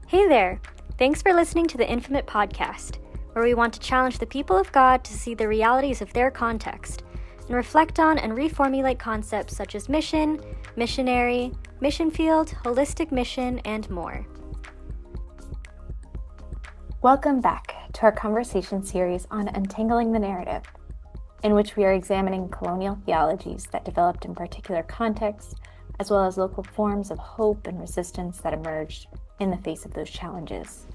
Hey there! Thanks for listening to the INFEMIT podcast, where we want to challenge the people of God to see the realities of their context and reflect on and reformulate concepts such as mission, missionary, mission field, holistic mission, and more. Welcome back to our conversation series on Untangling the Narrative, in which we are examining colonial theologies that developed in particular contexts, as well as local forms of hope and resistance that emerged in the face of those challenges.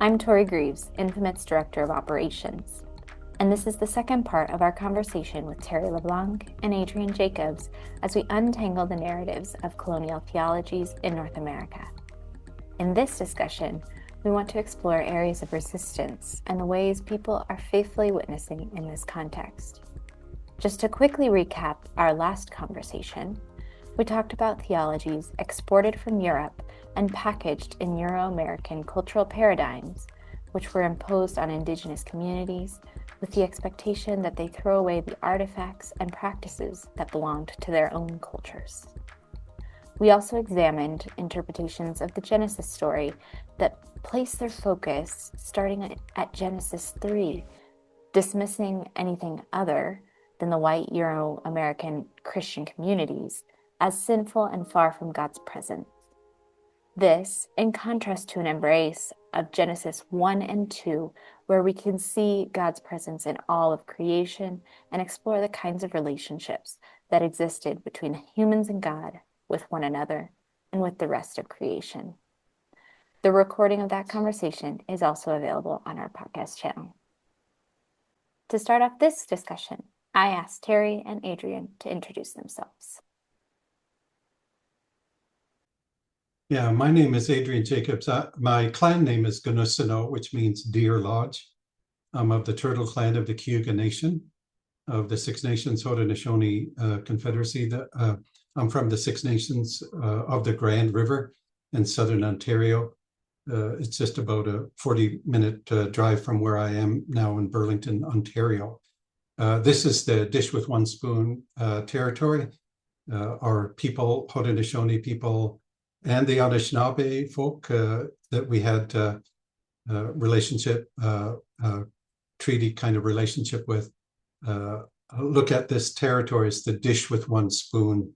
I'm Tori Greaves, INFEMIT's Director of Operations, and this is the second part of our conversation with Terry LeBlanc and Adrian Jacobs as we untangle the narratives of colonial theologies in North America. In this discussion, we want to explore areas of resistance and the ways people are faithfully witnessing in this context. Just to quickly recap our last conversation, we talked about theologies exported from Europe and packaged in Euro-American cultural paradigms, which were imposed on Indigenous communities with the expectation that they throw away the artifacts and practices that belonged to their own cultures. We also examined interpretations of the Genesis story that place their focus starting at Genesis 3, dismissing anything other than the white Euro-American Christian communities as sinful and far from God's presence. This, in contrast to an embrace of Genesis 1 and 2, where we can see God's presence in all of creation and explore the kinds of relationships that existed between humans and God, with one another, and with the rest of creation. The recording of that conversation is also available on our podcast channel. To start off this discussion, I asked Terry and Adrian to introduce themselves. Yeah, my name is Adrian Jacobs. My clan name is Ganusino, which means Deer Lodge. I'm of the Turtle Clan of the Cayuga Nation of the Six Nations Haudenosaunee Confederacy. I'm from the Six Nations of the Grand River in southern Ontario. It's just about a 40-minute drive from where I am now in Burlington, Ontario. This is the Dish with One Spoon territory. Our people, Haudenosaunee people, and the Anishinaabe folk that we had treaty kind of relationship with, look at this territory as the dish with one spoon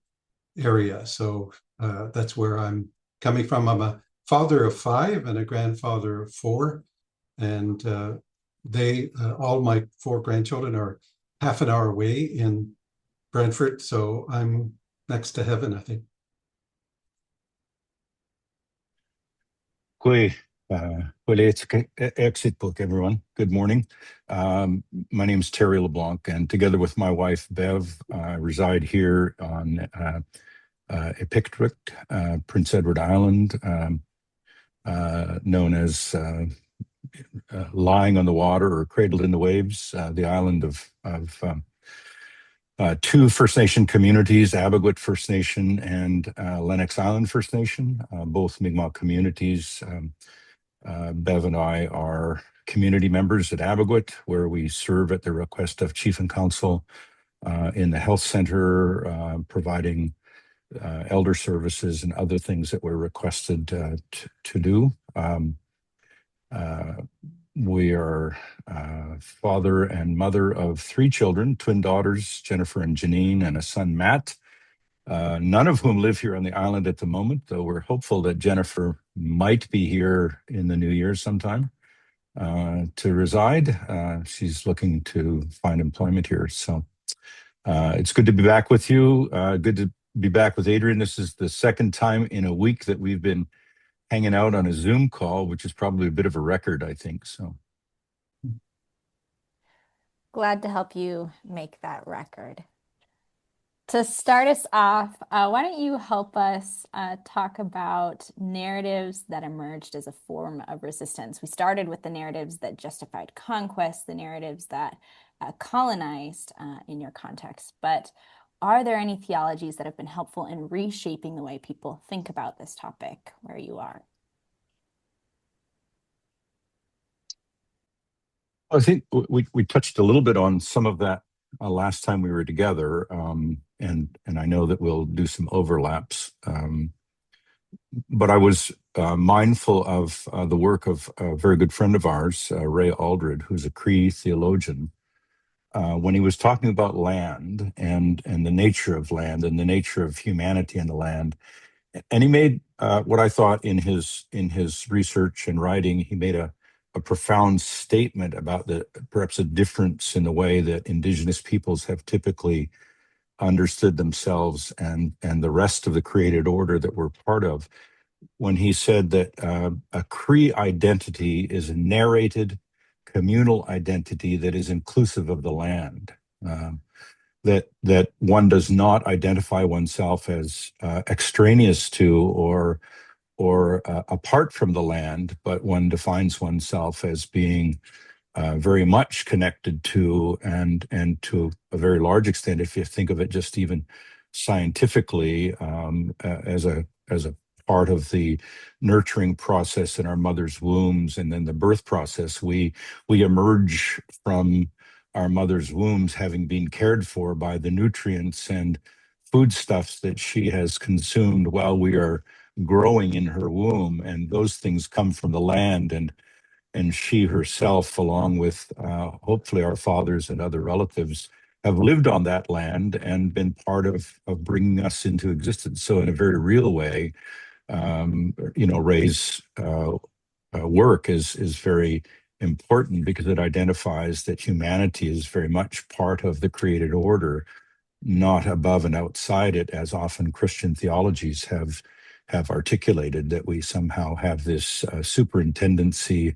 area. So that's where I'm coming from. I'm a father of 5 and a grandfather of 4. And all my 4 grandchildren are half an hour away in Brantford. So I'm next to heaven, I think. Exit book, everyone. Good morning. My name is Terry LeBlanc, and together with my wife, Bev, I reside here on Epictric, Prince Edward Island, known as lying on the water or cradled in the waves, the island of 2 First Nation communities, Abegwit First Nation and Lennox Island First Nation, both Mi'kmaq communities. Bev and I are community members at Abegwit, where we serve at the request of Chief and Council in the health center, providing elder services and other things that we're requested to do. We are father and mother of 3 children, twin daughters, Jennifer and Janine, and a son, Matt, none of whom live here on the island at the moment, though we're hopeful that Jennifer might be here in the new year sometime to reside. She's looking to find employment here. So it's good to be back with you. Good to be back with Adrian. This is the second time in a week that we've been hanging out on a Zoom call, which is probably a bit of a record, I think. So Glad to help you make that record. To start us off, why don't you help us talk about narratives that emerged as a form of resistance? We started with the narratives that justified conquest, the narratives that colonized in your context, but are there any theologies that have been helpful in reshaping the way people think about this topic where you are? I think we touched a little bit on some of that last time we were together, and I know that we'll do some overlaps. but I was mindful of the work of a very good friend of ours, Ray Aldred, who's a Cree theologian, when he was talking about land and the nature of land and the nature of humanity and the land. And he made what I thought in his research and writing, he made a profound statement about perhaps a difference in the way that Indigenous peoples have typically understood themselves and the rest of the created order that we're part of, when he said that a Cree identity is a narrated communal identity that is inclusive of the land. That one does not identify oneself as extraneous to or apart from the land, but one defines oneself as being very much connected to and to a very large extent, if you think of it just even scientifically, as a part of the nurturing process in our mother's wombs and then the birth process. We emerge from our mother's wombs having been cared for by the nutrients and foodstuffs that she has consumed while we are growing in her womb, and those things come from the land, and she herself, along with hopefully our fathers and other relatives, have lived on that land and been part of bringing us into existence. So in a very real way, Ray's work is very important because it identifies that humanity is very much part of the created order, not above and outside it, as often Christian theologies have articulated, that we somehow have this superintendency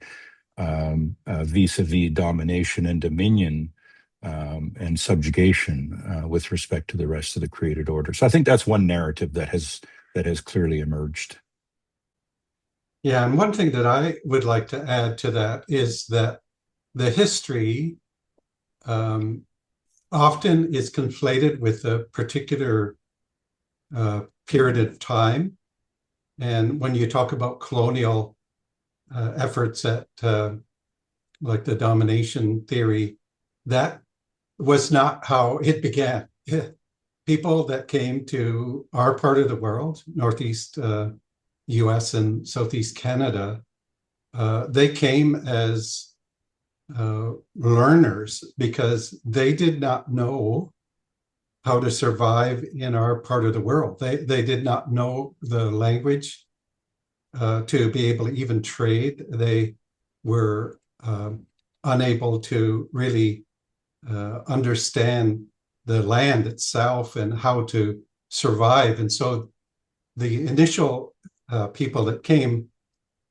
vis-a-vis domination and dominion and subjugation with respect to the rest of the created order. So I think that's one narrative that has clearly emerged. Yeah, and one thing that I would like to add to that is that the history often is conflated with a particular period of time. And when you talk about colonial efforts at like the domination theory, that was not how it began. People that came to our part of the world, Northeast US and Southeast Canada, they came as learners because they did not know how to survive in our part of the world. They did not know the language to be able to even trade. They were unable to really understand the land itself and how to survive. And so the initial people that came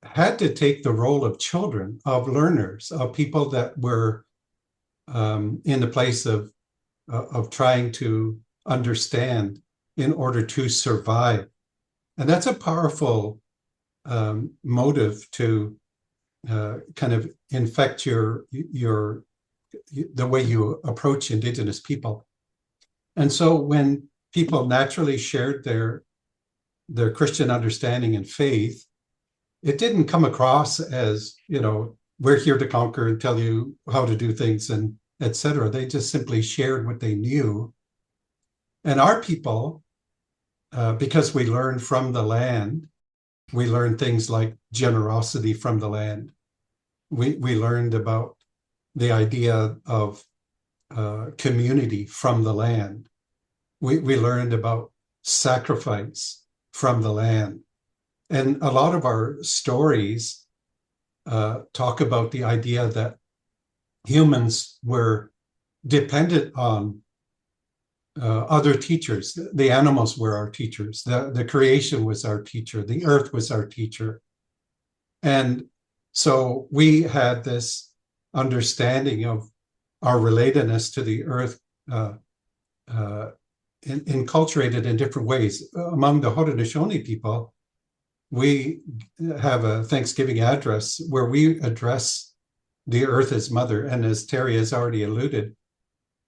had to take the role of children, of learners, of people that were in the place of trying to understand in order to survive. And that's a powerful motive to kind of infect the way you approach Indigenous people. And so when people naturally shared their Christian understanding and faith, it didn't come across as, we're here to conquer and tell you how to do things and etc. They just simply shared what they knew. And our people, because we learned from the land, we learned things like generosity from the land. We learned about the idea of community from the land. We learned about sacrifice from the land. And a lot of our stories talk about the idea that humans were dependent on other teachers. The animals were our teachers. The creation was our teacher. The earth was our teacher. And so we had this understanding of our relatedness to the earth enculturated in different ways. Among the Haudenosaunee people, we have a Thanksgiving address where we address the earth as mother. And as Terry has already alluded,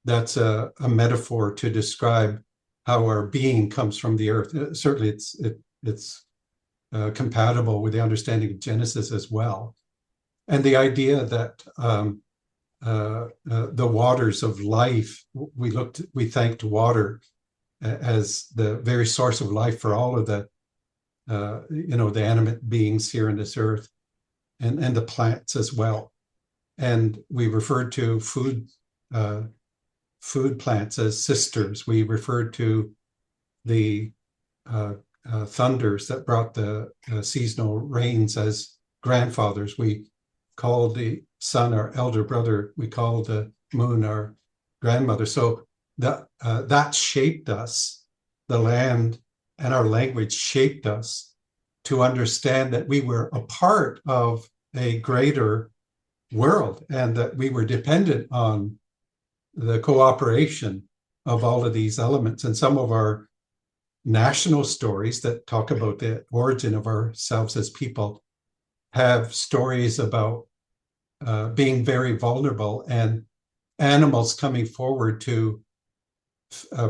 that's a metaphor to describe how our being comes from the earth. Certainly it's compatible with the understanding of Genesis as well. And the idea that the waters of life, we thanked water as the very source of life for all of the the animate beings here on this earth, and the plants as well. And we referred to food plants as sisters. We referred to the thunders that brought the seasonal rains as grandfathers. We called the sun our elder brother. We called the moon our grandmother. So that shaped us. The land and our language shaped us to understand that we were a part of a greater world and that we were dependent on the cooperation of all of these elements. And some of our national stories that talk about the origin of ourselves as people have stories about being very vulnerable and animals coming forward to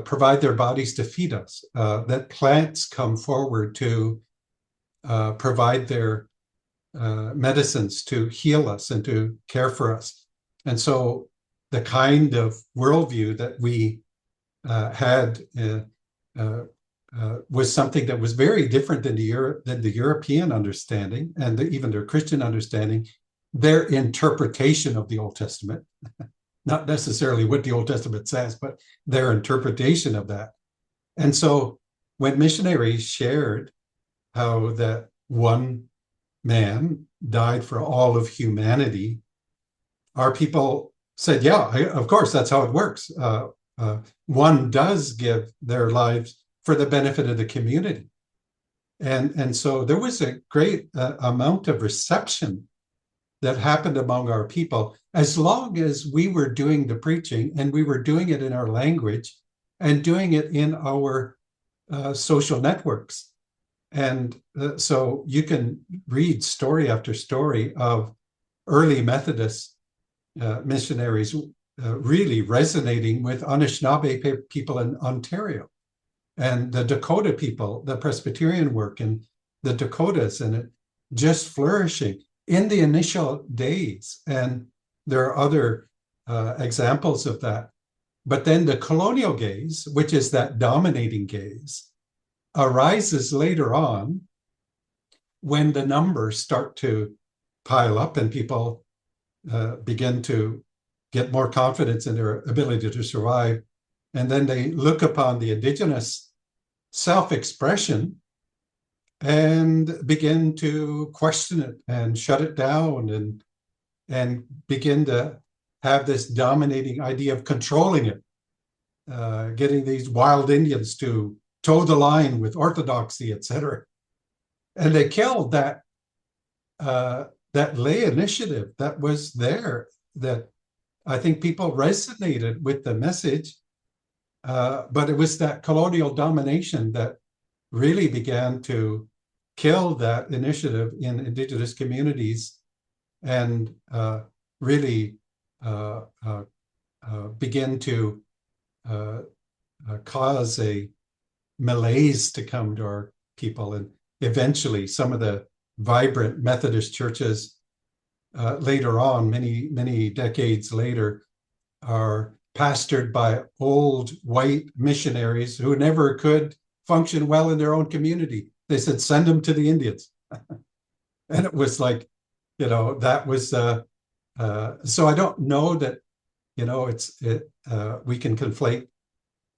provide their bodies to feed us, that plants come forward to provide their medicines to heal us and to care for us. And so the kind of worldview that we had was something that was very different than the European understanding and even their Christian understanding, their interpretation of the Old Testament, not necessarily what the Old Testament says, but their interpretation of that. And so when missionaries shared how that one man died for all of humanity, our people said, yeah, of course, that's how it works. One does give their lives for the benefit of the community. And so there was a great amount of reception that happened among our people, as long as we were doing the preaching and we were doing it in our language and doing it in our social networks. And so you can read story after story of early Methodist missionaries really resonating with Anishinaabe people in Ontario and the Dakota people, the Presbyterian work in the Dakotas, and it just flourishing in the initial days. And there are other examples of that. But then the colonial gaze, which is that dominating gaze, arises later on when the numbers start to pile up and people begin to get more confidence in their ability to survive. And then they look upon the Indigenous self-expression and begin to question it and shut it down and begin to have this dominating idea of controlling it, getting these wild Indians to toe the line with orthodoxy, etc. And they killed that lay initiative that was there, that I think people resonated with the message, but it was that colonial domination that really began to kill that initiative in Indigenous communities and really begin to cause a malaise to come to our people. And eventually some of the vibrant Methodist churches later on, many decades later, are pastored by old white missionaries who never could function well in their own community. They said, send them to the Indians. And it was like, that was, so I don't know that, we can conflate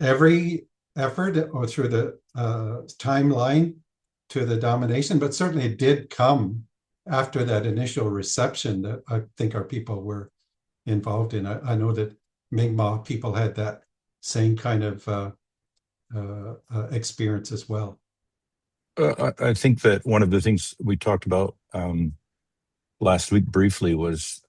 every effort or through the timeline to the domination, but certainly it did come after that initial reception that I think our people were involved in. I know that Mi'kmaq people had that same kind of experience as well. I think that one of the things we talked about last week briefly was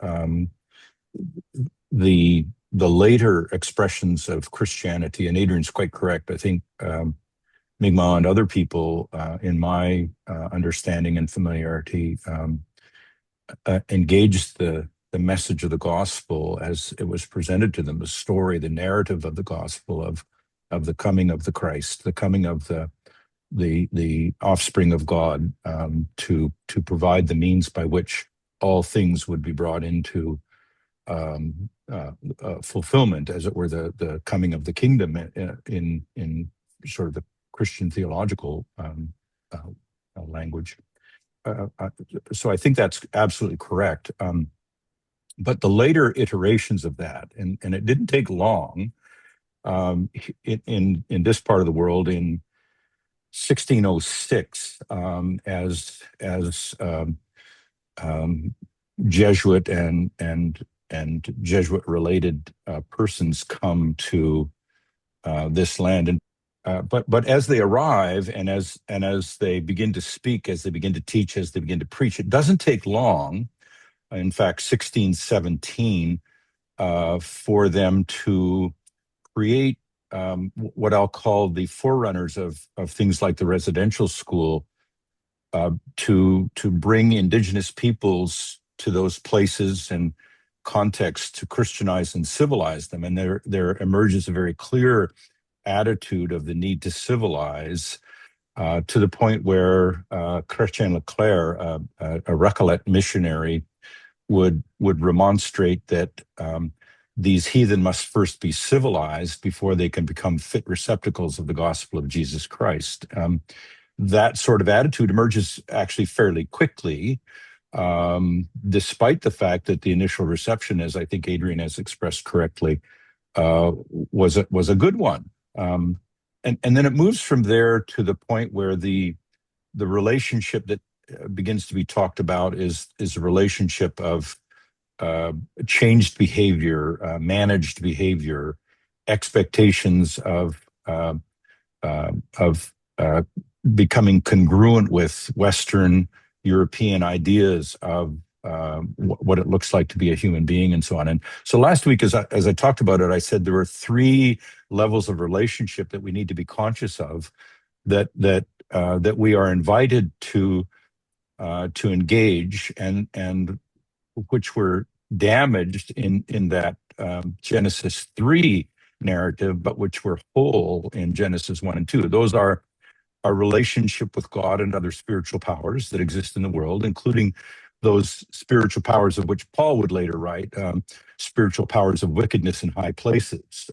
the later expressions of Christianity, and Adrian's quite correct. I think Mi'kmaq and other people, in my understanding and familiarity, engaged the message of the gospel as it was presented to them, the story, the narrative of the gospel of the coming of the Christ, the coming of the offspring of God, to provide the means by which all things would be brought into fulfillment, as it were, the coming of the kingdom in sort of the Christian theological language. So I think that's absolutely correct. But the later iterations of that, and it didn't take long, in this part of the world in 1606, as Jesuit and Jesuit related persons come to this land, and but as they arrive and as they begin to speak, as they begin to teach, as they begin to preach, it doesn't take long. In fact, 1617, for them to create what I'll call the forerunners of things like the residential school, to bring Indigenous peoples to those places and contexts to Christianize and civilize them. And there emerges a very clear attitude of the need to civilize, to the point where Chrétien Leclerc, a Recollet missionary, would remonstrate that these heathen must first be civilized before they can become fit receptacles of the gospel of Jesus Christ. That sort of attitude emerges actually fairly quickly, despite the fact that the initial reception, as I think Adrian has expressed correctly, was a good one. And then it moves from there to the point where the relationship that begins to be talked about is a relationship of changed behavior, managed behavior, expectations of becoming congruent with Western European ideas of what it looks like to be a human being, and so on. And so last week, as I talked about it, I said there were 3 levels of relationship that we need to be conscious of, that we are invited to engage, and which were damaged in that Genesis 3 narrative, but which were whole in Genesis 1 and 2. Those are our relationship with God and other spiritual powers that exist in the world, including those spiritual powers of which Paul would later write, spiritual powers of wickedness in high places,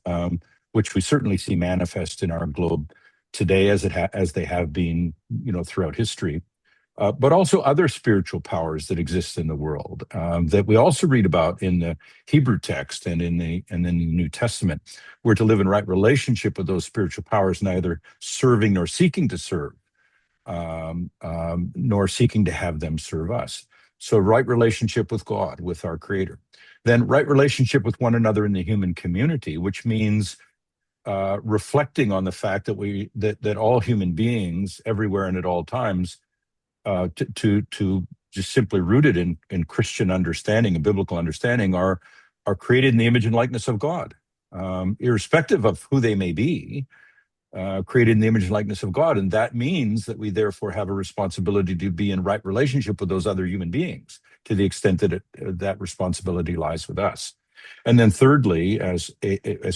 which we certainly see manifest in our globe today, as they have been, throughout history. But also other spiritual powers that exist in the world, that we also read about in the Hebrew text and in the New Testament. We're to live in right relationship with those spiritual powers, neither serving nor seeking to serve, nor seeking to have them serve us. So right relationship with God, with our Creator. Then right relationship with one another in the human community, which means reflecting on the fact that all human beings, everywhere and at all times, to just simply rooted in Christian understanding and biblical understanding, are created in the image and likeness of God, irrespective of who they may be, created in the image and likeness of God. And that means that we therefore have a responsibility to be in right relationship with those other human beings, to the extent that that responsibility lies with us. And then thirdly, as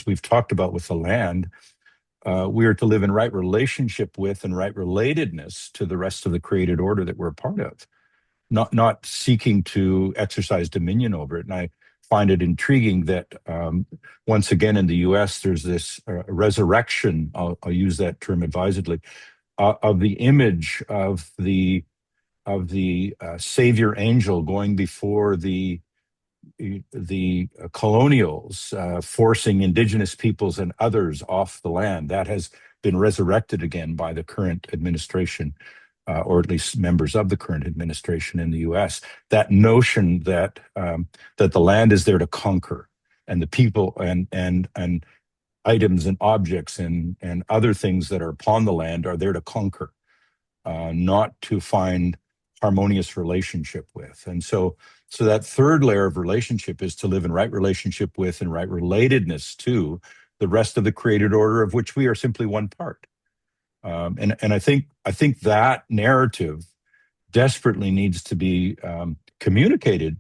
we've talked about with the land, we are to live in right relationship with and right relatedness to the rest of the created order that we're a part of, not seeking to exercise dominion over it. And I find it intriguing that once again in the U.S. there's this resurrection, I'll use that term advisedly, of the image of the Savior angel going before the colonials, forcing Indigenous peoples and others off the land. That has been resurrected again by the current administration, or at least members of the current administration in the U.S. That notion that the land is there to conquer, and the people and items and objects and other things that are upon the land are there to conquer, not to find harmonious relationship with. And so that third layer of relationship is to live in right relationship with and right relatedness to the rest of the created order, of which we are simply one part. And I think that narrative desperately needs to be communicated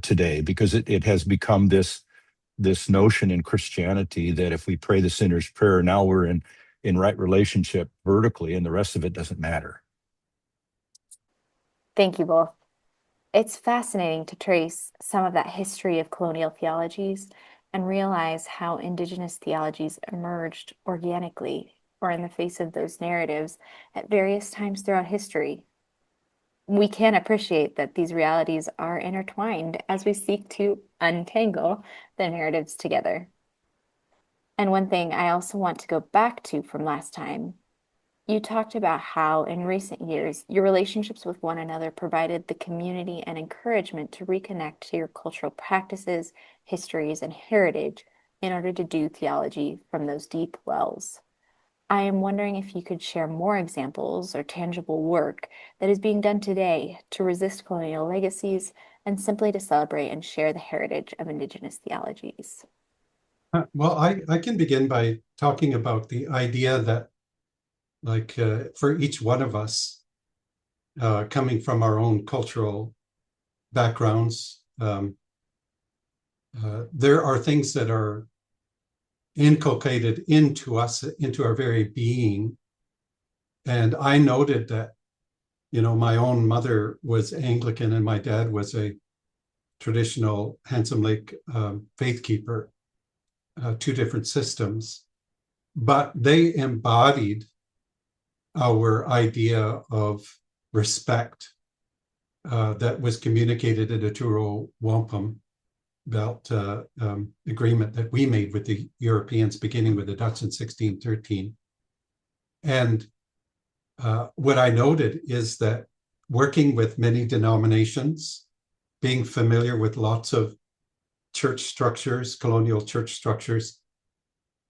today, because it has become this notion in Christianity that if we pray the sinner's prayer, now we're in right relationship vertically, and the rest of it doesn't matter. Thank you both. It's fascinating to trace some of that history of colonial theologies and realize how Indigenous theologies emerged organically or in the face of those narratives at various times throughout history. we can appreciate that these realities are intertwined as we seek to untangle the narratives together. And one thing I also want to go back to from last time, you talked about how in recent years, your relationships with one another provided the community and encouragement to reconnect to your cultural practices, histories, and heritage in order to do theology from those deep wells. I am wondering if you could share more examples or tangible work that is being done today to resist colonial legacies and simply to celebrate and share the heritage of Indigenous theologies. Well, I can begin by talking about the idea that, like, for each one of us, coming from our own cultural backgrounds, there are things that are inculcated into us, into our very being. And I noted that, my own mother was Anglican and my dad was a traditional Handsome Lake faith keeper, two different systems, but they embodied our idea of respect that was communicated in the Truro Wampum Belt agreement that we made with the Europeans, beginning with the Dutch in 1613. And what I noted is that working with many denominations, being familiar with lots of church structures, colonial church structures,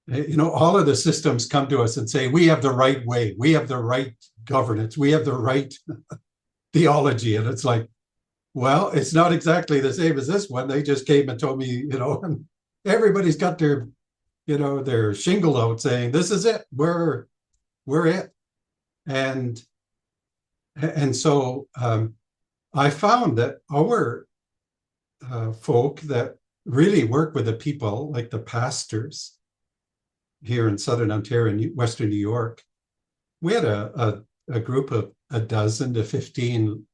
all of the systems come to us and say, we have the right way, we have the right governance, we have the right theology. And it's like, well, it's not exactly the same as this one. They just came and told me, and everybody's got their, their shingle out saying, this is it, we're it. And so I found that our folk that really work with the people, like the pastors here in Southern Ontario and Western New York, we had a group of a dozen to 15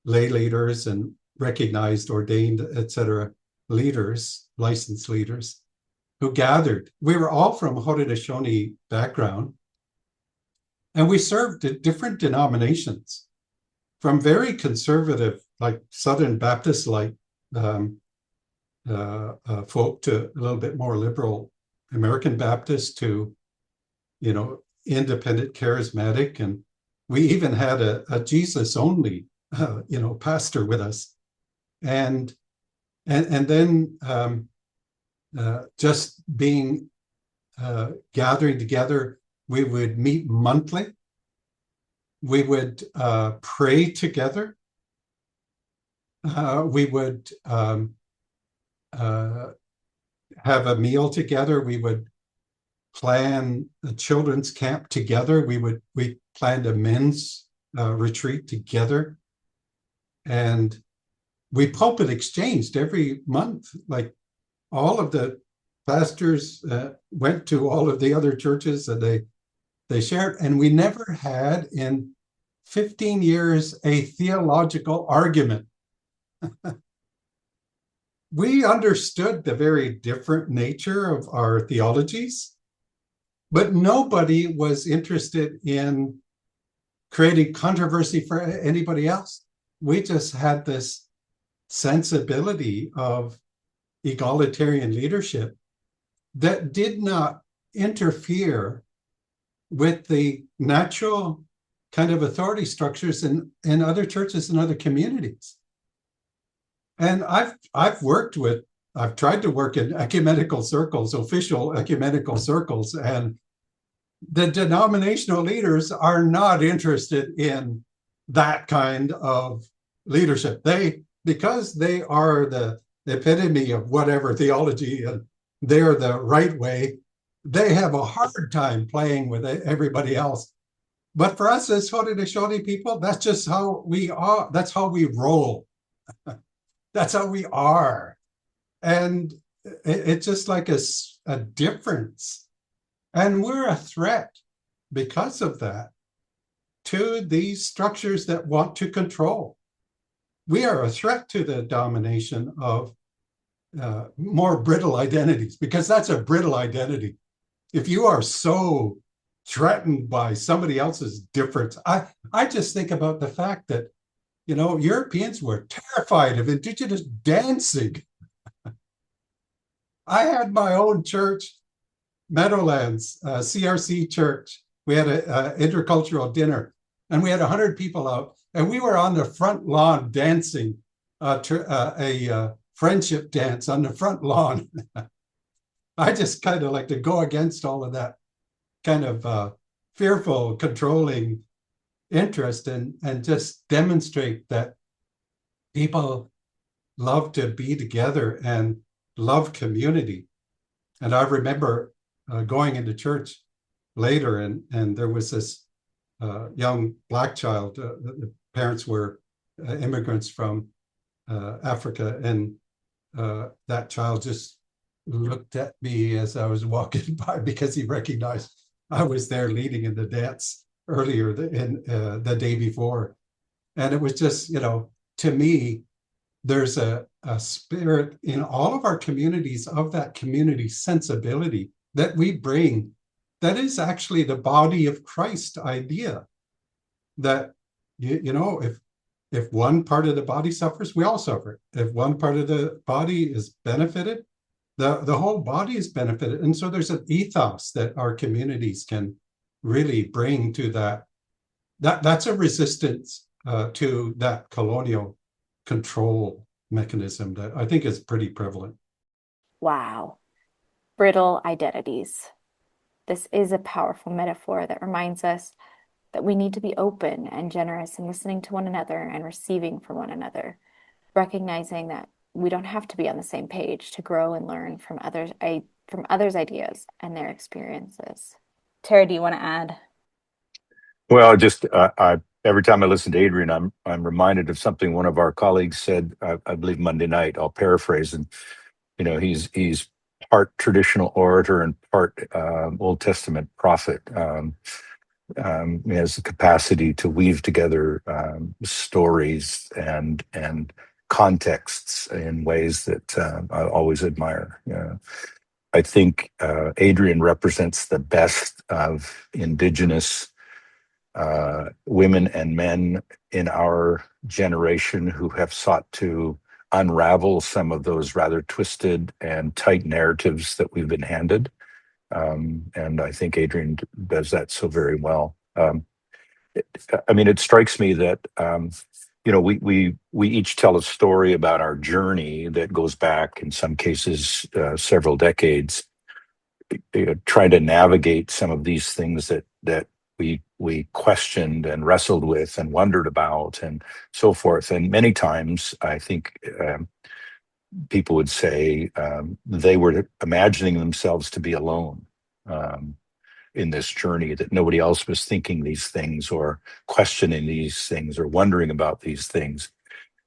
lay leaders and recognized, ordained, etc., leaders, licensed leaders, who gathered. We were all from Haudenosaunee background, and we served at different denominations, from very conservative, like Southern Baptist-like folk, to a little bit more liberal American Baptist, to, independent charismatic. And we even had a Jesus-only pastor with us, and then just being gathering together. We would meet monthly. We would pray together. We would have a meal together. We would plan a children's camp together. We planned a men's retreat together. And we pulpit exchanged every month. Like, all of the pastors went to all of the other churches, and they shared. And we never had in 15 years a theological argument. We understood the very different nature of our theologies, but nobody was interested in creating controversy for anybody else. We just had this sensibility of egalitarian leadership that did not interfere with the natural kind of authority structures in other churches and other communities. And I've tried to work in ecumenical circles, official ecumenical circles, and the denominational leaders are not interested in that kind of leadership. Because they are the epitome of whatever theology, and they're the right way, they have a hard time playing with everybody else. But for us as Haudenosaunee people, that's just how we are. That's how we roll. That's how we are. And it's just like a difference. And we're a threat because of that to these structures that want to control. We are a threat to the domination of more brittle identities, because that's a brittle identity. If you are so threatened by somebody else's difference, I just think about the fact that Europeans were terrified of Indigenous dancing. I had my own church, Meadowlands, CRC church. We had an intercultural dinner, and we had 100 people out, and we were on the front lawn dancing a friendship dance on the front lawn. I just kind of like to go against all of that kind of fearful, controlling interest and just demonstrate that people love to be together and love community. And I remember going into church later, and there was this young Black child. The parents were immigrants from Africa, and that child just looked at me as I was walking by because he recognized I was there leading in the dance earlier in the day before. And it was just, to me, there's a spirit in all of our communities of that community sensibility that we bring that is actually the body of Christ idea that, if one part of the body suffers, we all suffer. If one part of the body is benefited, the whole body is benefited. And so there's an ethos that our communities can really bring to that. That's a resistance to that colonial control mechanism that I think is pretty prevalent. Wow. Brittle identities. This is a powerful metaphor that reminds us that we need to be open and generous in listening to one another and receiving from one another, recognizing that we don't have to be on the same page to grow and learn from others' ideas and their experiences. Tara, do you want to add? Well, just every time I listen to Adrian, I'm reminded of something one of our colleagues said, I believe Monday night. I'll paraphrase, and he's part traditional orator and part Old Testament prophet. He has the capacity to weave together stories and contexts in ways that I always admire. I think Adrian represents the best of Indigenous women and men in our generation who have sought to unravel some of those rather twisted and tight narratives that we've been handed. And I think Adrian does that so very well. It strikes me that we each tell a story about our journey that goes back, in some cases, several decades, trying to navigate some of these things that we questioned and wrestled with and wondered about and so forth. And many times, I think people would say they were imagining themselves to be alone in this journey, that nobody else was thinking these things or questioning these things or wondering about these things.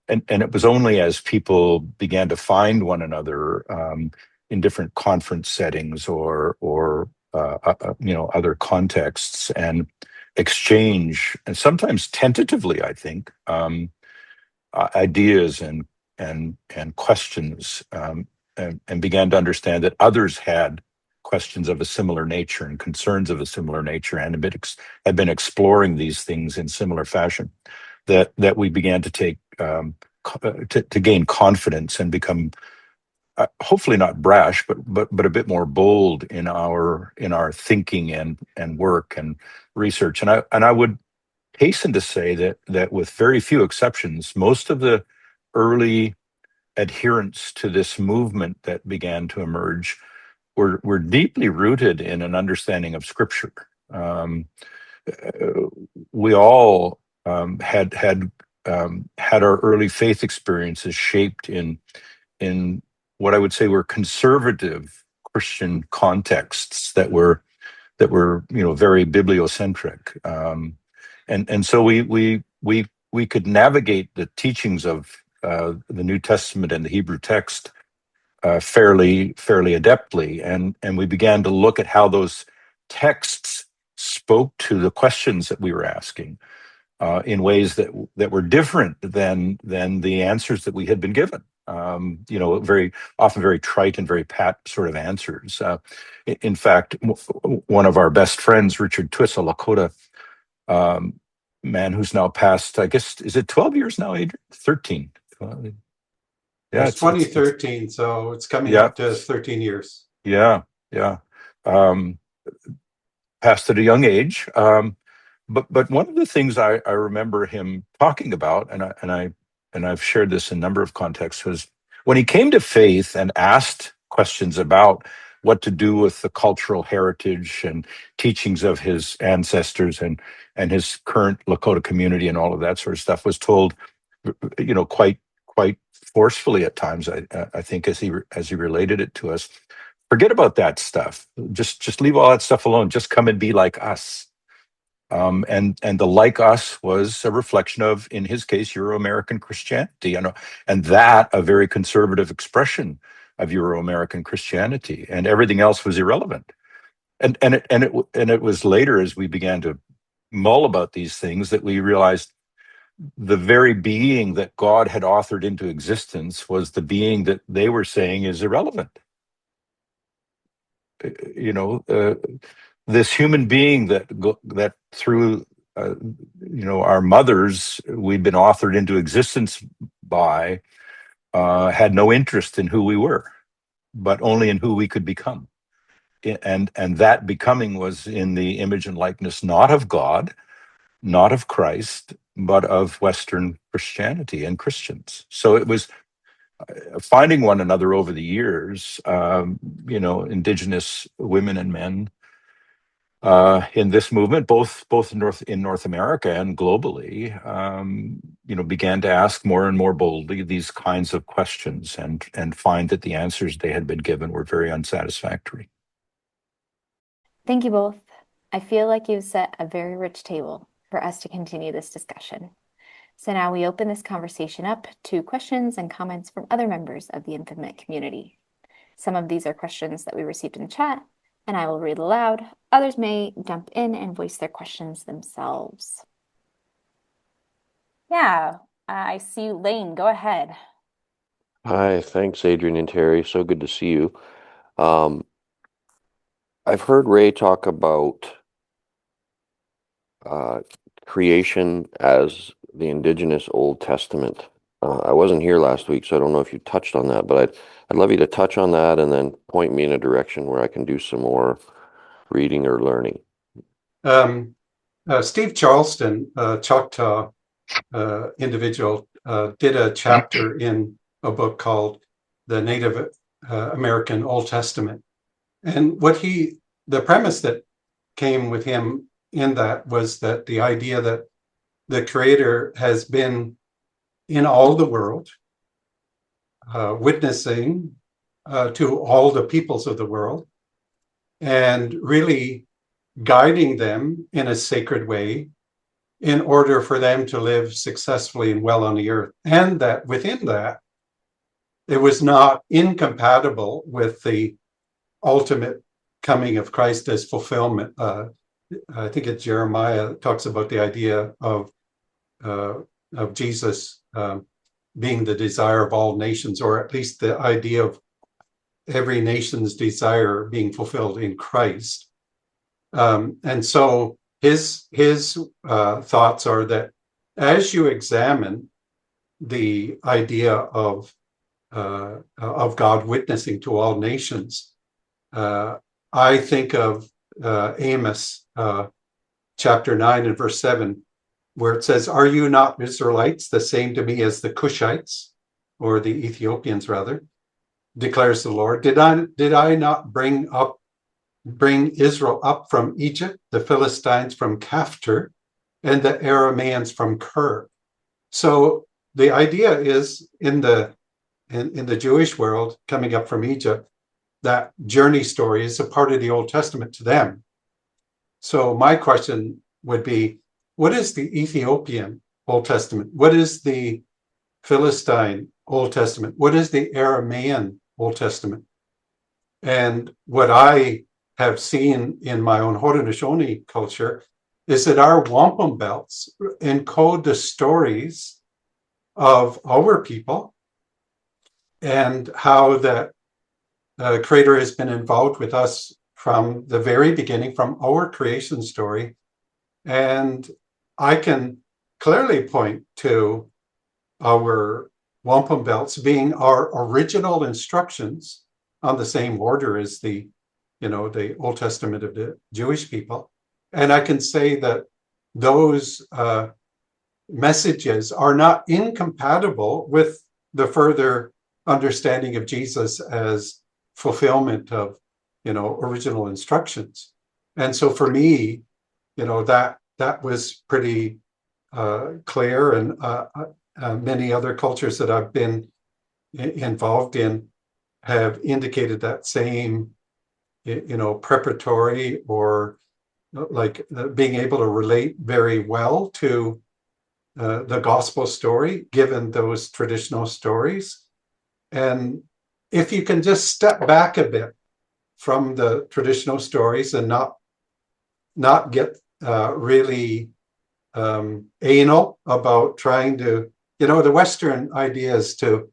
And it was only as people began to find one another in different conference settings or other contexts and exchange, and sometimes tentatively, I think, ideas and questions, and began to understand that others had questions of a similar nature and concerns of a similar nature and had been exploring these things in similar fashion, that we began to take to gain confidence and become hopefully not brash, but a bit more bold in our thinking and work and research. And I would hasten to say that with very few exceptions, most of the early adherents to this movement that began to emerge were deeply rooted in an understanding of Scripture. We all had our early faith experiences shaped in what I would say were conservative Christian contexts that were very bibliocentric, and so we could navigate the teachings of the New Testament and the Hebrew text fairly adeptly, and we began to look at how those texts spoke to the questions that we were asking in ways that were different than the answers that we had been given. Very often very trite and very pat sort of answers. In fact, one of our best friends, Richard Twissa Lakota, man who's now passed, I guess, is it 12 years now, Adrian? 13. Yeah, It's 2013, so it's coming yeah, up to 13 years. yeah, yeah. Um, Passed at a young age. But one of the things I remember him talking about, and I've shared this in a number of contexts, was when he came to faith and asked questions about what to do with the cultural heritage and teachings of his ancestors and his current Lakota community and all of that sort of stuff, was told, quite forcefully at times, I think, as he related it to us, forget about that stuff. Just leave all that stuff alone. Just come and be like us. And the like us was a reflection of, in his case, Euro-American Christianity, and that a very conservative expression of Euro-American Christianity, and everything else was irrelevant. And it was later, as we began to mull about these things, that we realized the very being that God had authored into existence was the being that they were saying is irrelevant. This human being that through our mothers we'd been authored into existence by, had no interest in who we were, but only in who we could become. And that becoming was in the image and likeness, not of God, not of Christ, but of Western Christianity and Christians. So it was finding one another over the years, Indigenous women and men in this movement, both in North America and globally, began to ask more and more boldly these kinds of questions, and find that the answers they had been given were very unsatisfactory. Thank you both. I feel like you've set a very rich table for us to continue this discussion. So now we open this conversation up to questions and comments from other members of the INFEMIT community. Some of these are questions that we received in the chat, and I will read aloud. Others may jump in and voice their questions themselves. Yeah, I see you, Lane. Go ahead. Hi, thanks, Adrian and Terry. So good to see you. I've heard Ray talk about creation as the Indigenous Old Testament. I wasn't here last week, so I don't know if you touched on that, but I'd love you to touch on that and then point me in a direction where I can do some more reading or learning. Steve Charleston, Choctaw individual, did a chapter in a book called The Native American Old Testament. And the premise that came with him in that was that the idea that the Creator has been in all the world, witnessing to all the peoples of the world, and really guiding them in a sacred way in order for them to live successfully and well on the earth. And that within that, it was not incompatible with the ultimate coming of Christ as fulfillment. I think it's Jeremiah talks about the idea of Jesus being the desire of all nations, or at least the idea of every nation's desire being fulfilled in Christ. And so his thoughts are that as you examine the idea of God witnessing to all nations, I think of Amos chapter 9 and verse 7, where it says, "Are you not Israelites the same to me as the Cushites," or the Ethiopians rather, declares the Lord. Did I not bring Israel up from Egypt, the Philistines from Caphtor, and the Arameans from Ker? So the idea is in the Jewish world, coming up from Egypt, that journey story is a part of the Old Testament to them. So my question would be, what is the Ethiopian Old Testament? What is the Philistine Old Testament? What is the Aramean Old Testament? And what I have seen in my own Haudenosaunee culture is that our wampum belts encode the stories of our people and how that Creator has been involved with us from the very beginning, from our creation story. And I can clearly point to our wampum belts being our original instructions on the same order as the Old Testament of the Jewish people. And I can say that those messages are not incompatible with the further understanding of Jesus as fulfillment of, original instructions. And so for me, that was pretty clear, and many other cultures that I've been involved in have indicated that same, preparatory, or like being able to relate very well to the gospel story, given those traditional stories. And if you can just step back a bit from the traditional stories and not get really anal about trying to, the Western idea is to,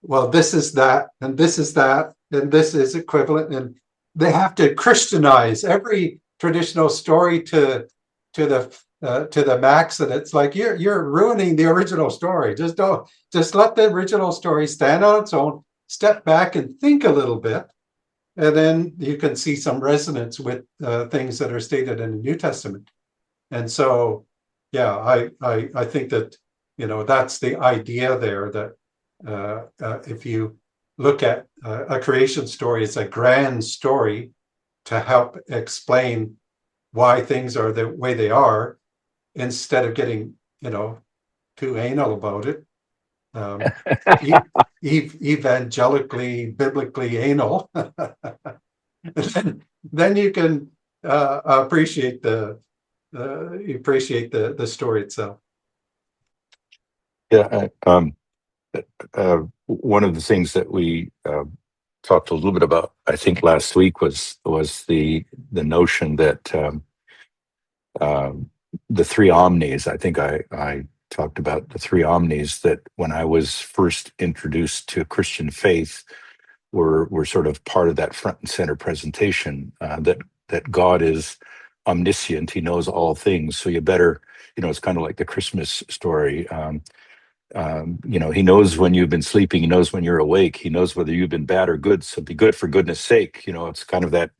well, this is that, and this is that, and this is equivalent, and they have to Christianize every traditional story to the max, and it's like you're ruining the original story. Just let the original story stand on its own. Step back and think a little bit, and then you can see some resonance with things that are stated in the New Testament. And so, yeah, I think that that's the idea there, that if you look at a creation story, it's a grand story to help explain why things are the way they are, instead of getting too anal about it, evangelically, biblically anal. then you can appreciate the story itself. Yeah. One of the things that we talked a little bit about, I think last week, was the notion that the three omnis. I think I talked about the three omnis that when I was first introduced to Christian faith were sort of part of that front and center presentation, that God is omniscient. He knows all things. So you better, it's kind of like the Christmas story. He knows when you've been sleeping. He knows when you're awake. He knows whether you've been bad or good. So be good for goodness sake. It's kind of that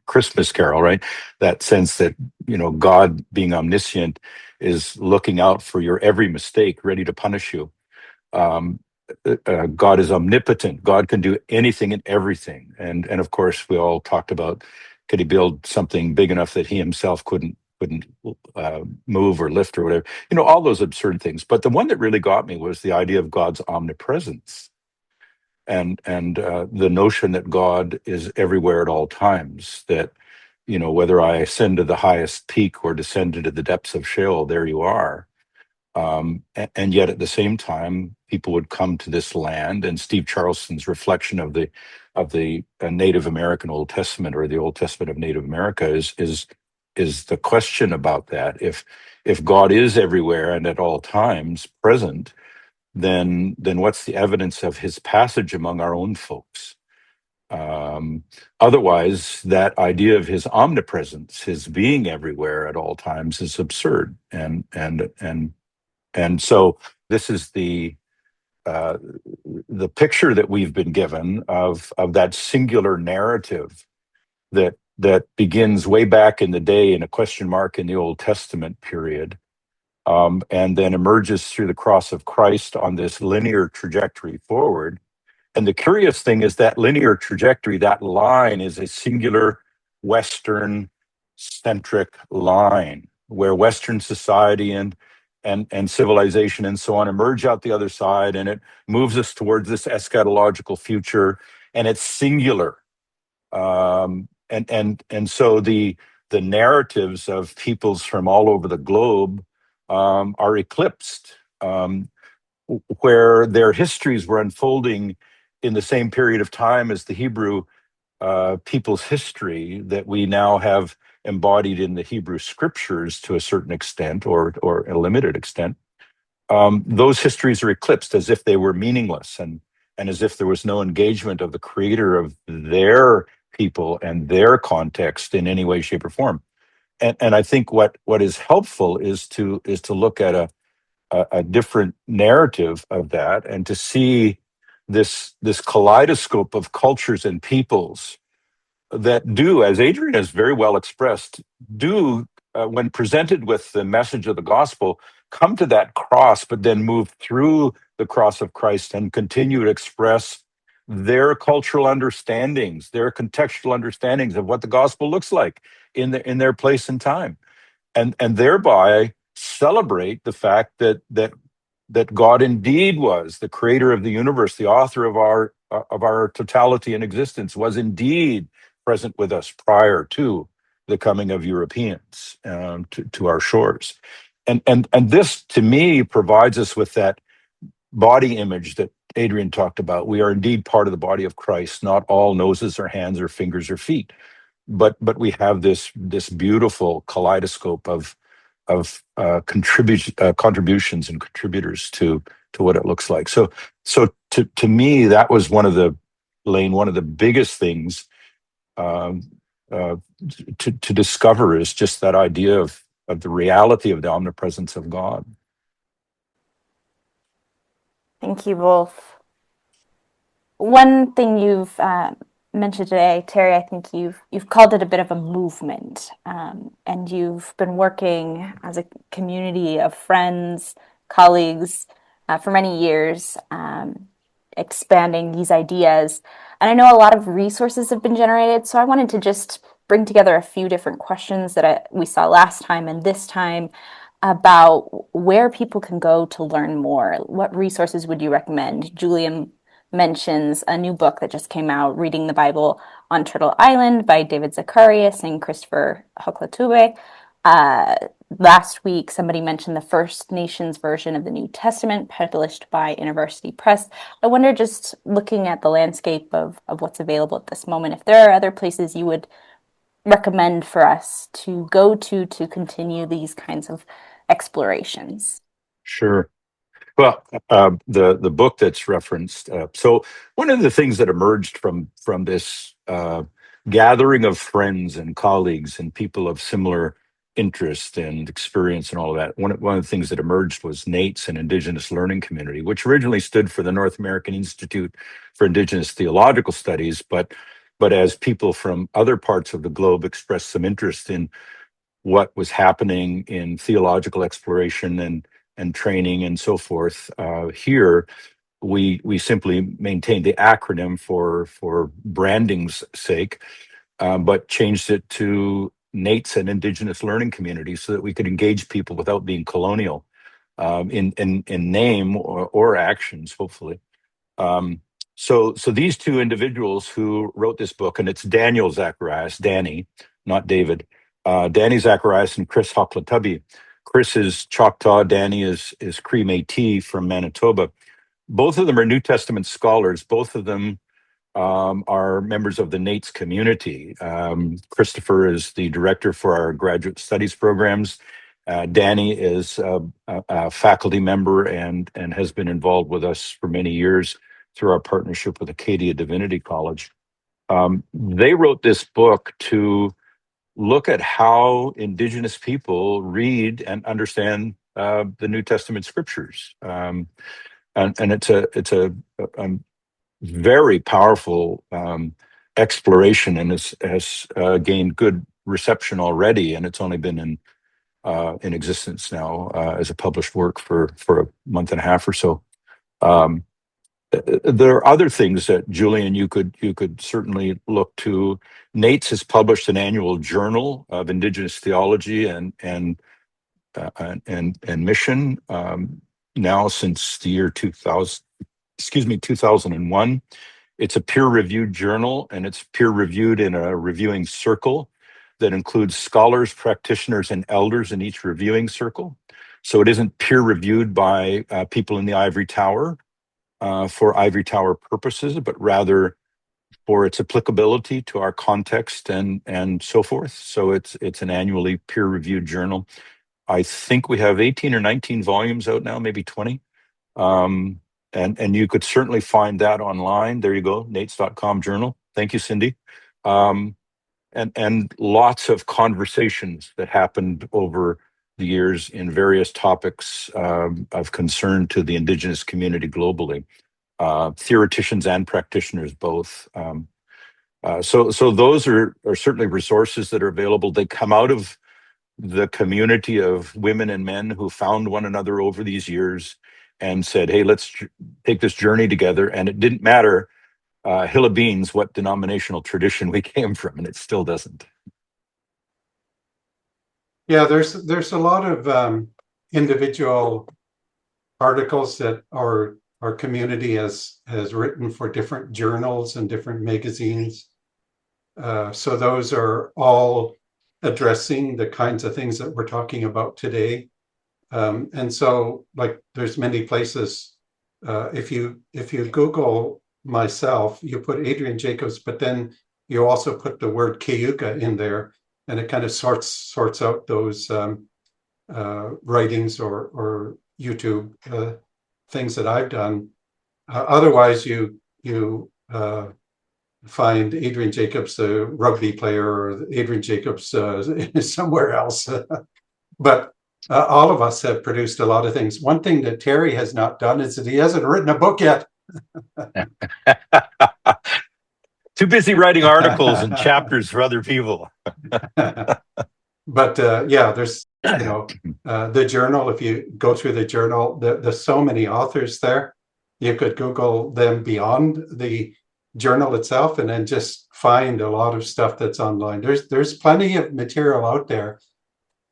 Christmas carol, right? That sense that, God being omniscient is looking out for your every mistake, ready to punish you. God is omnipotent. God can do anything and everything. And of course, we all talked about, could he build something big enough that he himself couldn't move or lift or whatever, all those absurd things. But the one that really got me was the idea of God's omnipresence, and the notion that God is everywhere at all times, that, whether I ascend to the highest peak or descend into the depths of Sheol, there you are. And yet at the same time, people would come to this land, and Steve Charleston's reflection of the Native American Old Testament, or the Old Testament of Native America, is the question about that. If God is everywhere and at all times present, then what's the evidence of his passage among our own folks? Otherwise, that idea of his omnipresence, his being everywhere at all times, is absurd. And so this is the picture that we've been given of that singular narrative that begins way back in the day in a question mark in the Old Testament period, and then emerges through the cross of Christ on this linear trajectory forward. And the curious thing is that linear trajectory, that line, is a singular Western-centric line, where Western society and civilization and so on emerge out the other side, and it moves us towards this eschatological future, and it's singular. And so the narratives of peoples from all over the globe are eclipsed, where their histories were unfolding in the same period of time as the Hebrew people's history that we now have embodied in the Hebrew scriptures to a certain extent, or a limited extent. Those histories are eclipsed as if they were meaningless, and as if there was no engagement of the creator of their people and their context in any way, shape, or form. And I think what is helpful is to look at a different narrative of that, and to see this kaleidoscope of cultures and peoples that do, as Adrian has very well expressed, do when presented with the message of the gospel, come to that cross, but then move through the cross of Christ and continue to express their cultural understandings, their contextual understandings of what the gospel looks like in their place and time, and thereby celebrate the fact that God indeed was the creator of the universe, the author of our totality and existence, was indeed present with us prior to the coming of Europeans to our shores. And this, to me, provides us with that body image that Adrian talked about. We are indeed part of the body of Christ, not all noses or hands or fingers or feet, but we have this beautiful kaleidoscope of contributions and contributors to what it looks like. So to me, that was one of the biggest things to discover, is just that idea of the reality of the omnipresence of God. Thank you both. One thing you've mentioned today, Terry, I think you've called it a bit of a movement, and you've been working as a community of friends, colleagues for many years, expanding these ideas. And I know a lot of resources have been generated, so I wanted to just bring together a few different questions that we saw last time and this time about where people can go to learn more. What resources would you recommend? Julian mentions a new book that just came out, Reading the Bible on Turtle Island by David Zacharias and Christopher Hoklatube. Last week, somebody mentioned the First Nations version of the New Testament, published by University Press. I wonder, just looking at the landscape of what's available at this moment, if there are other places you would recommend for us to go to continue these kinds of explorations. Sure. Well, the book that's referenced. So one of the things that emerged from this gathering of friends and colleagues and people of similar interest and experience and all of that, one of the things that emerged was NAITS, an Indigenous Learning Community, which originally stood for the North American Institute for Indigenous Theological Studies, but as people from other parts of the globe expressed some interest in what was happening in theological exploration and training and so forth, here we simply maintained the acronym for branding's sake, but changed it to NAITS, and Indigenous Learning Community, so that we could engage people without being colonial in name or actions, hopefully. So these two individuals who wrote this book, and it's Daniel Zacharias, Danny, not David, Danny Zacharias and Chris Hoklatube. Chris is Choctaw, Danny is Cree Métis from Manitoba. Both of them are New Testament scholars. Both of them are members of the NAITS community. Christopher is the director for our graduate studies programs. Danny is a faculty member and has been involved with us for many years through our partnership with Acadia Divinity College. They wrote this book to look at how Indigenous people read and understand the New Testament scriptures, and it's a very powerful exploration, and has gained good reception already, and it's only been in existence now as a published work for a month and a half or so. There are other things that, Julian, you could certainly look to. NAITS has published an annual journal of Indigenous theology and mission now since the year 2001. It's a peer-reviewed journal, and it's peer-reviewed in a reviewing circle that includes scholars, practitioners, and elders in each reviewing circle. So it isn't peer-reviewed by people in the ivory tower for ivory tower purposes, but rather for its applicability to our context and so forth. So it's an annually peer-reviewed journal. I think we have 18 or 19 volumes out now, maybe 20. And you could certainly find that online. There you go, naits.com journal. Thank you, Cindy. and lots of conversations that happened over the years in various topics of concern to the Indigenous community globally, theoreticians and practitioners both. So those are certainly resources that are available. They come out of the community of women and men who found one another over these years and said, hey, let's take this journey together. And it didn't matter, hill of beans, what denominational tradition we came from, and it still doesn't. Yeah, there's a lot of individual articles that our community has written for different journals and different magazines. So those are all addressing the kinds of things that we're talking about today. And so, like, there's many places. If you Google myself, you put Adrian Jacobs, but then you also put the word Cayuga in there, and it kind of sorts out those writings or YouTube things that I've done. Otherwise, you find Adrian Jacobs, the rugby player, or Adrian Jacobs somewhere else. But all of us have produced a lot of things. One thing that Terry has not done is that he hasn't written a book yet. Too busy writing articles and chapters for other people. But yeah, there's, the journal. If you go through the journal, there's so many authors there. You could Google them beyond the journal itself and then just find a lot of stuff that's online. There's plenty of material out there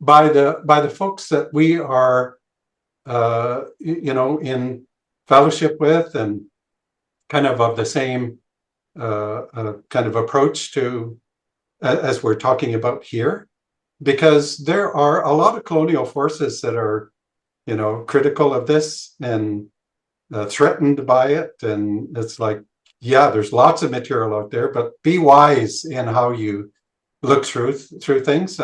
by the folks that we are in fellowship with, and kind of the same kind of approach to as we're talking about here, because there are a lot of colonial forces that are critical of this and threatened by it. And it's like, yeah, there's lots of material out there, but be wise in how you look through things.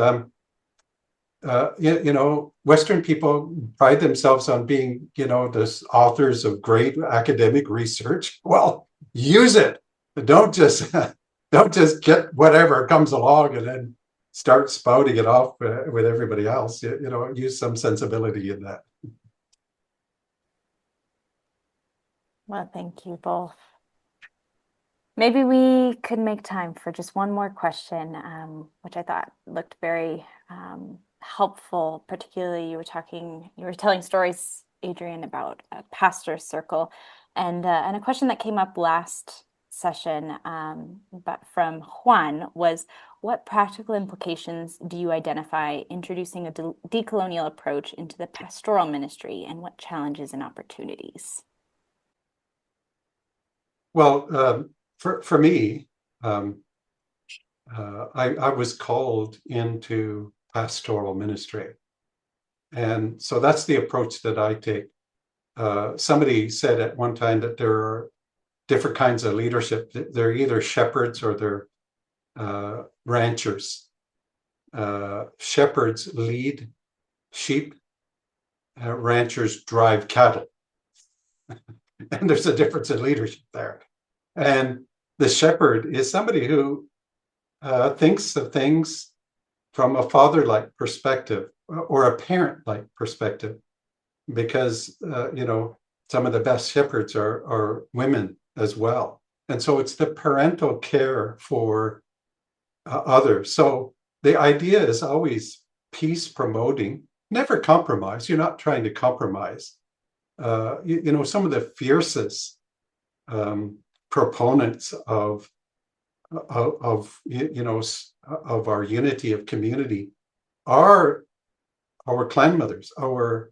Western people pride themselves on being, the authors of great academic research. Well, use it. Don't just get whatever comes along and then start spouting it off with everybody else. Use some sensibility in that. Well, thank you both. Maybe we could make time for just one more question, which I thought looked very helpful. Particularly, you were telling stories, Adrian, about a pastor's circle, and a question that came up last session, but from Juan, was, what practical implications do you identify introducing a decolonial approach into the pastoral ministry, and what challenges and opportunities? Well, for me, I was called into pastoral ministry. And so that's the approach that I take. Somebody said at one time that there are different kinds of leadership. They're either shepherds or they're ranchers. Shepherds lead sheep, ranchers drive cattle. And there's a difference in leadership there. And the shepherd is somebody who thinks of things from a father-like perspective or a parent-like perspective, because some of the best shepherds are women as well. And so it's the parental care for others. So the idea is always peace promoting, never compromise. You're not trying to compromise. Some of the fiercest proponents of our unity of community are our clan mothers, our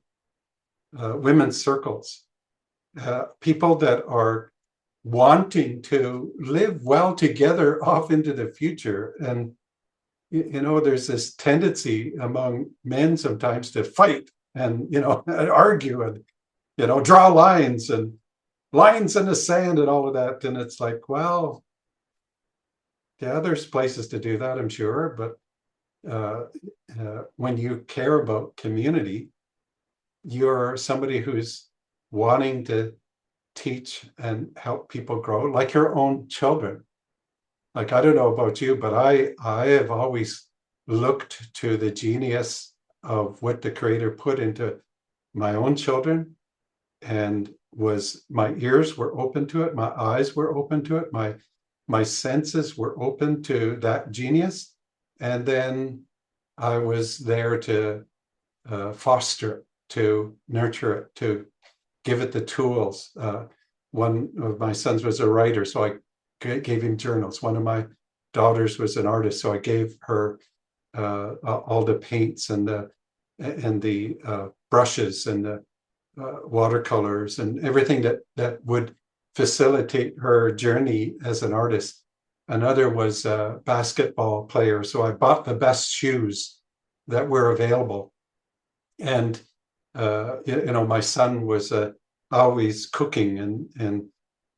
women's circles, people that are wanting to live well together off into the future. And there's this tendency among men sometimes to fight and and argue and draw lines and lines in the sand and all of that. And it's like, well, yeah, there's places to do that, I'm sure. But when you care about community, you're somebody who's wanting to teach and help people grow like your own children. like, I don't know about you, but I have always looked to the genius of what the Creator put into my own children, and my ears were open to it, my eyes were open to it, my senses were open to that genius, and then I was there to foster it, to nurture it, to give it the tools. One of my sons was a writer, so I gave him journals. One of my daughters was an artist, so I gave her all the paints and the brushes and the watercolors and everything that would facilitate her journey as an artist. Another was a basketball player, so I bought the best shoes that were available. And my son was always cooking, and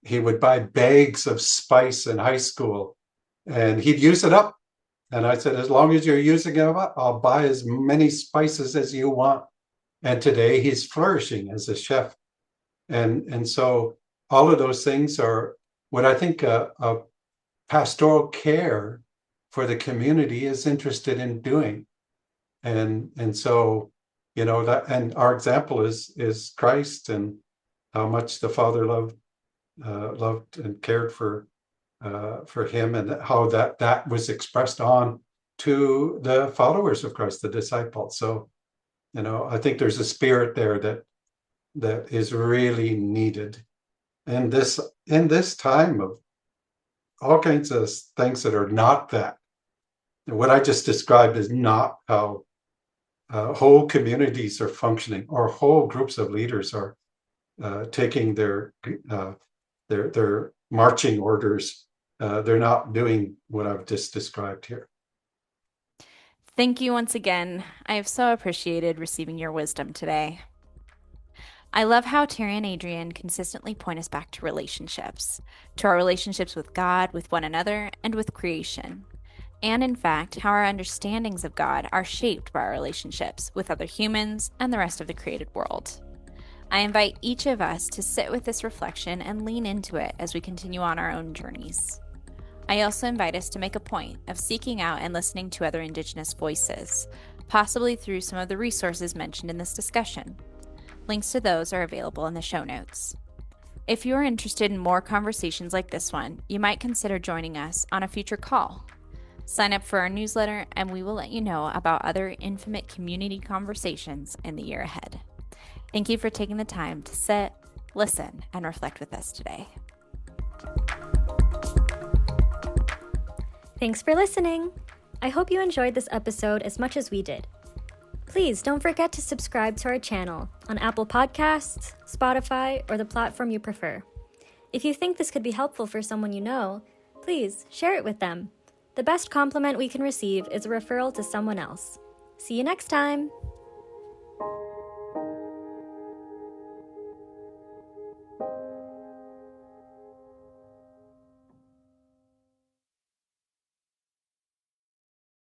he would buy bags of spice in high school, and he'd use it up. And I said, as long as you're using it up, I'll buy as many spices as you want. And today he's flourishing as a chef. And so all of those things are what I think a pastoral care for the community is interested in doing. And so, that, and our example is Christ, and how much the Father loved and cared for him, and how that was expressed on to the followers of Christ, the disciples. So, I think there's a spirit there that is really needed in this time of all kinds of things that are not that. What I just described is not how whole communities are functioning, or whole groups of leaders are taking their marching orders. They're not doing what I've just described here. Thank you once again. I have so appreciated receiving your wisdom today. I love how Terry and Adrian consistently point us back to relationships, to our relationships with God, with one another, and with creation. And in fact, how our understandings of God are shaped by our relationships with other humans and the rest of the created world. I invite each of us to sit with this reflection and lean into it as we continue on our own journeys. I also invite us to make a point of seeking out and listening to other Indigenous voices, possibly through some of the resources mentioned in this discussion. Links to those are available in the show notes. If you are interested in more conversations like this one, you might consider joining us on a future call. Sign up for our newsletter, and we will let you know about other INFEMIT Community Conversations in the year ahead. Thank you for taking the time to sit, listen, and reflect with us today. Thanks for listening. I hope you enjoyed this episode as much as we did. Please don't forget to subscribe to our channel on Apple Podcasts, Spotify, or the platform you prefer. If you think this could be helpful for someone you know, please share it with them. The best compliment we can receive is a referral to someone else. See you next time.